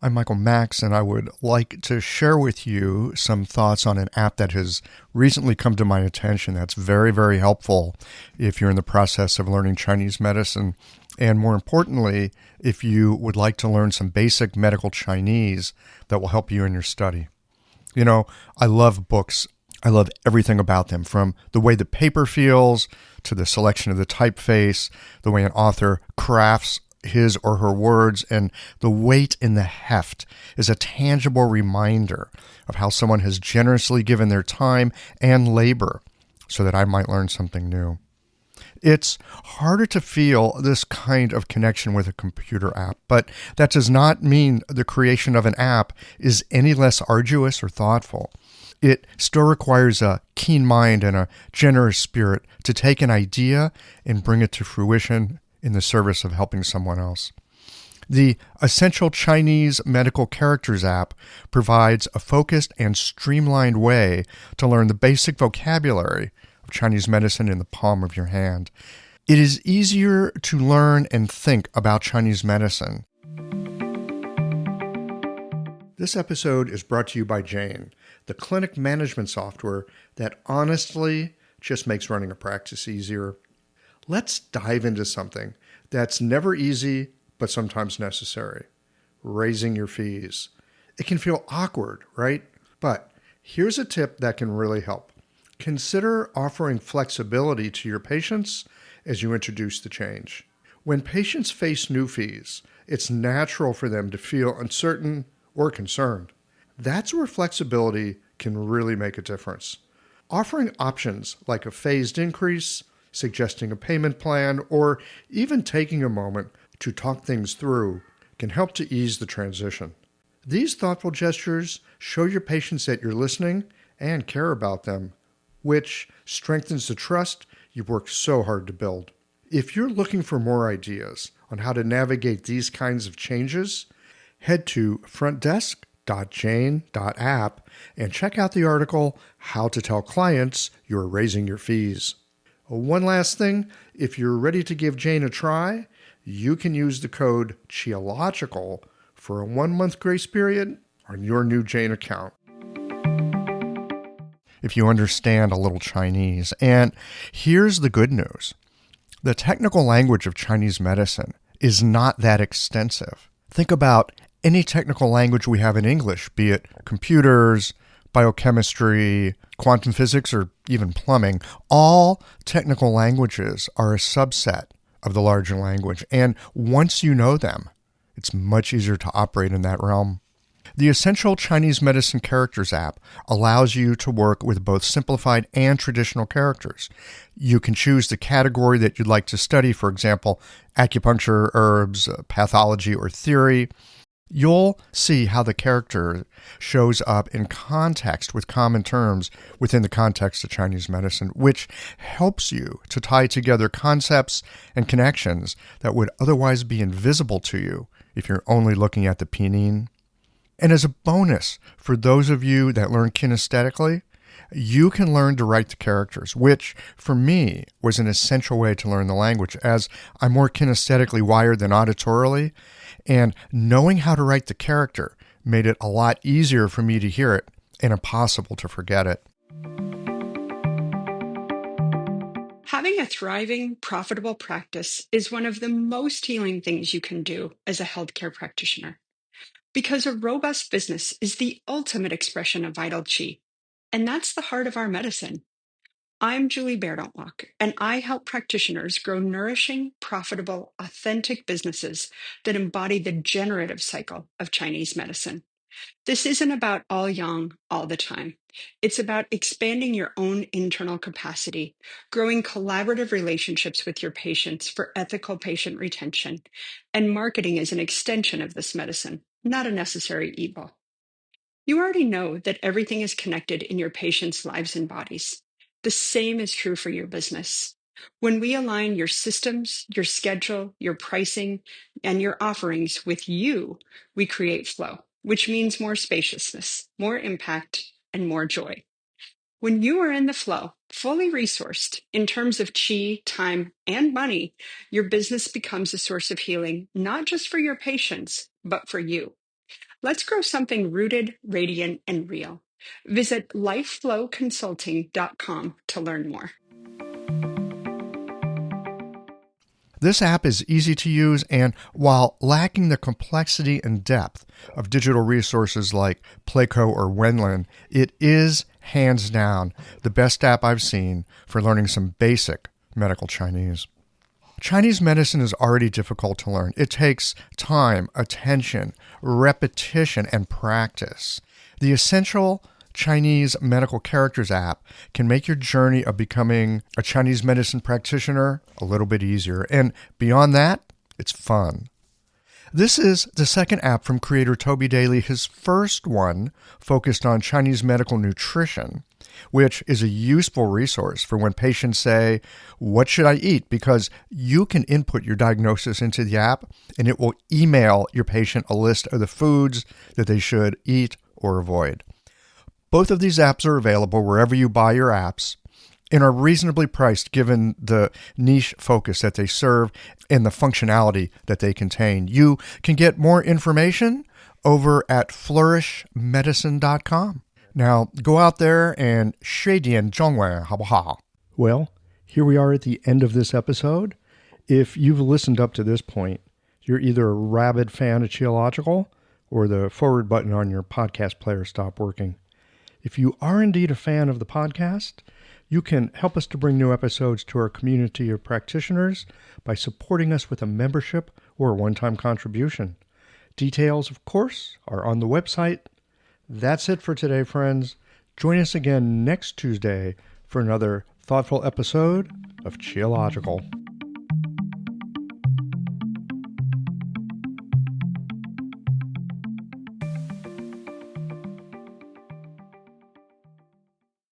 I'm Michael Max, and I would like to share with you some thoughts on an app that has recently come to my attention that's very, very helpful if you're in the process of learning Chinese medicine. And more importantly, if you would like to learn some basic medical Chinese that will help you in your study. You know, I love books. I love everything about them, from the way the paper feels to the selection of the typeface, the way an author crafts his or her words, and the weight and the heft is a tangible reminder of how someone has generously given their time and labor so that I might learn something new. It's harder to feel this kind of connection with a computer app, but that does not mean the creation of an app is any less arduous or thoughtful. It still requires a keen mind and a generous spirit to take an idea and bring it to fruition in the service of helping someone else. The Essential Chinese Medical Characters app provides a focused and streamlined way to learn the basic vocabulary of Chinese medicine in the palm of your hand. It is easier to learn and think about Chinese medicine. This episode is brought to you by Jane, the clinic management software that honestly just makes running a practice easier. Let's dive into something that's never easy, but sometimes necessary: raising your fees. It can feel awkward, right? But here's a tip that can really help. Consider offering flexibility to your patients as you introduce the change. When patients face new fees, it's natural for them to feel uncertain or concerned. That's where flexibility can really make a difference. Offering options like a phased increase, suggesting a payment plan, or even taking a moment to talk things through can help to ease the transition. These thoughtful gestures show your patients that you're listening and care about them, which strengthens the trust you've worked so hard to build. If you're looking for more ideas on how to navigate these kinds of changes, head to frontdesk.jane.app and check out the article, How to Tell Clients You're Raising Your Fees. One last thing, if you're ready to give Jane a try, you can use the code QAJ1.7 for a 1-month grace period on your new Jane account. If you understand a little Chinese. And here's the good news. The technical language of Chinese medicine is not that extensive. Think about any technical language we have in English, be it computers, biochemistry, quantum physics, or even plumbing. All technical languages are a subset of the larger language, and once you know them, it's much easier to operate in that realm. The Essential Chinese Medicine Characters app allows you to work with both simplified and traditional characters. You can choose the category that you'd like to study, for example, acupuncture, herbs, pathology, or theory. You'll see how the character shows up in context with common terms within the context of Chinese medicine, which helps you to tie together concepts and connections that would otherwise be invisible to you if you're only looking at the pinyin. And as a bonus, for those of you that learn kinesthetically, you can learn to write the characters, which for me was an essential way to learn the language, as I'm more kinesthetically wired than auditorily, and knowing how to write the character made it a lot easier for me to hear it and impossible to forget it. Having a thriving, profitable practice is one of the most healing things you can do as a healthcare practitioner, because a robust business is the ultimate expression of vital qi, and that's the heart of our medicine. I'm Julie Bairdontlock, and I help practitioners grow nourishing, profitable, authentic businesses that embody the generative cycle of Chinese medicine. This isn't about all yang all the time. It's about expanding your own internal capacity, growing collaborative relationships with your patients for ethical patient retention, and marketing as an extension of this medicine, not a necessary evil. You already know that everything is connected in your patients' lives and bodies. The same is true for your business. When we align your systems, your schedule, your pricing, and your offerings with you, we create flow, which means more spaciousness, more impact, and more joy. When you are in the flow, fully resourced in terms of chi, time, and money, your business becomes a source of healing, not just for your patients, but for you. Let's grow something rooted, radiant, and real. Visit lifeflowconsulting.com to learn more. This app is easy to use, and while lacking the complexity and depth of digital resources like Playco or Wenlin, it is hands down the best app I've seen for learning some basic medical Chinese. Chinese medicine is already difficult to learn. It takes time, attention, repetition, and practice. The essential Chinese medical characters app can make your journey of becoming a Chinese medicine practitioner a little bit easier. And beyond that, it's fun. This is the second app from creator Toby Daly, his first one focused on Chinese medical nutrition, which is a useful resource for when patients say, "What should I eat?" Because you can input your diagnosis into the app and it will email your patient a list of the foods that they should eat or avoid. Both of these apps are available wherever you buy your apps and are reasonably priced given the niche focus that they serve and the functionality that they contain. You can get more information over at flourishmedicine.com. Now, go out there and 学点中文好不好? Well, here we are at the end of this episode. If you've listened up to this point, you're either a rabid fan of Qiological or the forward button on your podcast player stopped working. If you are indeed a fan of the podcast, you can help us to bring new episodes to our community of practitioners by supporting us with a membership or a one-time contribution. Details, of course, are on the website. That's it for today, friends. Join us again next Tuesday for another thoughtful episode of Qiological.